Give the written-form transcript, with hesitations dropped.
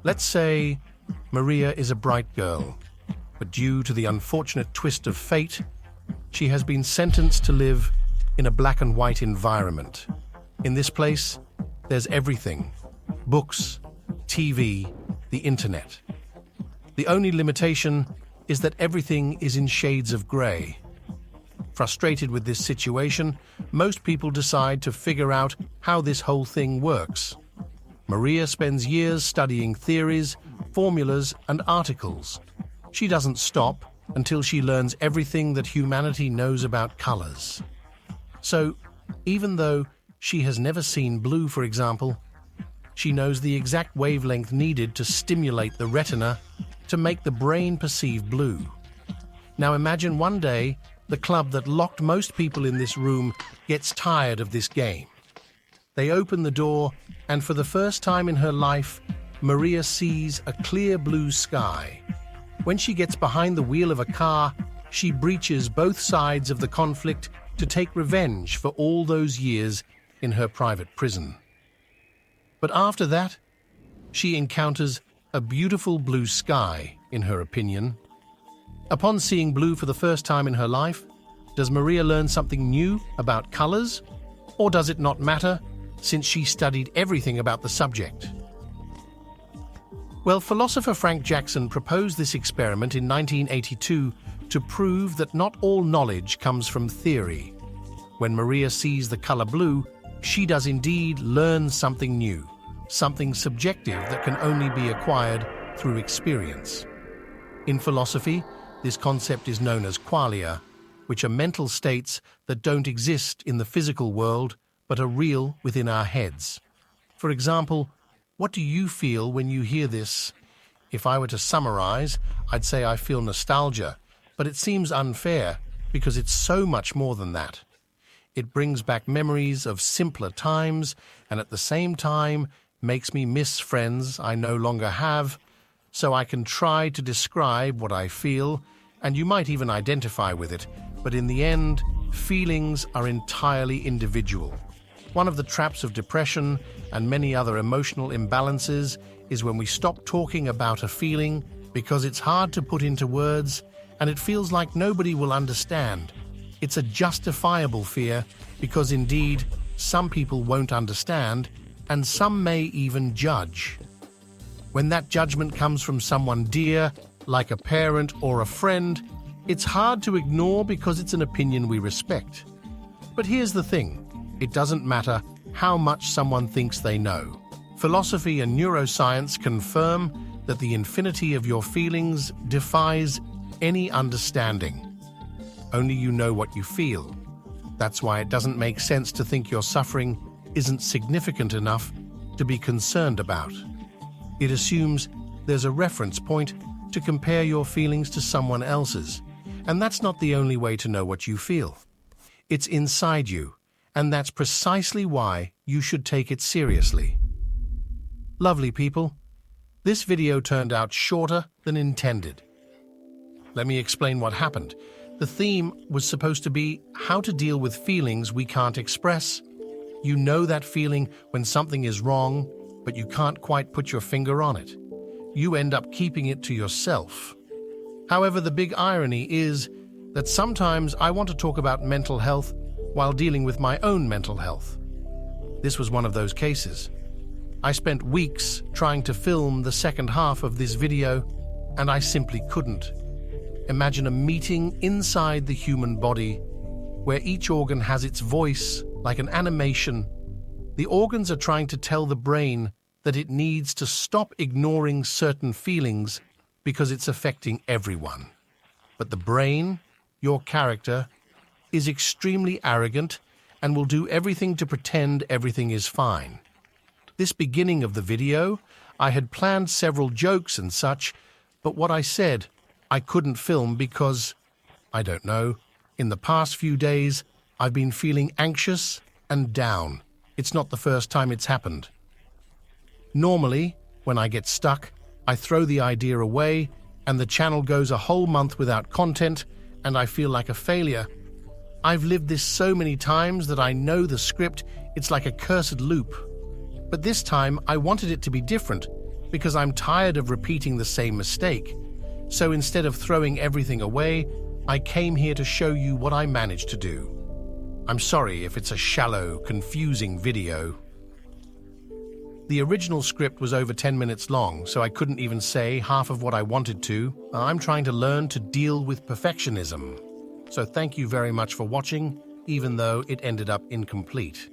Let's say Maria is a bright girl, but due to the unfortunate twist of fate, she has been sentenced to live in a black and white environment. In this place, there's everything: books, TV, the internet. The only limitation is that everything is in shades of grey. Frustrated with this situation, most people decide to figure out how this whole thing works. Maria spends years studying theories, formulas, and articles. She doesn't stop until she learns everything that humanity knows about colors. So, even though she has never seen blue, for example, she knows the exact wavelength needed to stimulate the retina to make the brain perceive blue. Now imagine one day the club that locked most people in this room gets tired of this game. They open the door, and for the first time in her life, Maria sees a clear blue sky. When she gets behind the wheel of a car, she breaches both sides of the conflict to take revenge for all those years in her private prison. But after that, she encounters a beautiful blue sky, in her opinion. Upon seeing blue for the first time in her life, does Maria learn something new about colors? Or does it not matter, since she studied everything about the subject? Well, philosopher Frank Jackson proposed this experiment in 1982 to prove that not all knowledge comes from theory. When Maria sees the color blue, she does indeed learn something new, something subjective that can only be acquired through experience. In philosophy, this concept is known as qualia, which are mental states that don't exist in the physical world but are real within our heads. For example, what do you feel when you hear this? If I were to summarize, I'd say I feel nostalgia, but it seems unfair because it's so much more than that. It brings back memories of simpler times and at the same time makes me miss friends I no longer have, so I can try to describe what I feel, and you might even identify with it, but in the end, feelings are entirely individual. One of the traps of depression and many other emotional imbalances is when we stop talking about a feeling because it's hard to put into words and it feels like nobody will understand. It's a justifiable fear because indeed some people won't understand and some may even judge. When that judgment comes from someone dear, like a parent or a friend, it's hard to ignore because it's an opinion we respect. But here's the thing. It doesn't matter how much someone thinks they know. Philosophy and neuroscience confirm that the infinity of your feelings defies any understanding. Only you know what you feel. That's why it doesn't make sense to think your suffering isn't significant enough to be concerned about. It assumes there's a reference point to compare your feelings to someone else's, and that's not the only way to know what you feel. It's inside you, and that's precisely why you should take it seriously. Lovely people, this video turned out shorter than intended. Let me explain what happened. The theme was supposed to be how to deal with feelings we can't express. You know that feeling when something is wrong, but you can't quite put your finger on it. You end up keeping it to yourself. However, the big irony is that sometimes I want to talk about mental health while dealing with my own mental health. This was one of those cases. I spent weeks trying to film the second half of this video, and I simply couldn't. Imagine a meeting inside the human body where each organ has its voice like an animation. The organs are trying to tell the brain that it needs to stop ignoring certain feelings because it's affecting everyone. But the brain, your character, is extremely arrogant and will do everything to pretend everything is fine. This beginning of the video, I had planned several jokes and such, but what I said I couldn't film because, I don't know, in the past few days I've been feeling anxious and down. It's not the first time it's happened. Normally, when I get stuck, I throw the idea away and the channel goes a whole month without content and I feel like a failure. I've lived this so many times that I know the script, it's like a cursed loop. But this time I wanted it to be different because I'm tired of repeating the same mistake. So instead of throwing everything away, I came here to show you what I managed to do. I'm sorry if it's a shallow, confusing video. The original script was over 10 minutes long, so I couldn't even say half of what I wanted to. I'm trying to learn to deal with perfectionism. So thank you very much for watching, even though it ended up incomplete.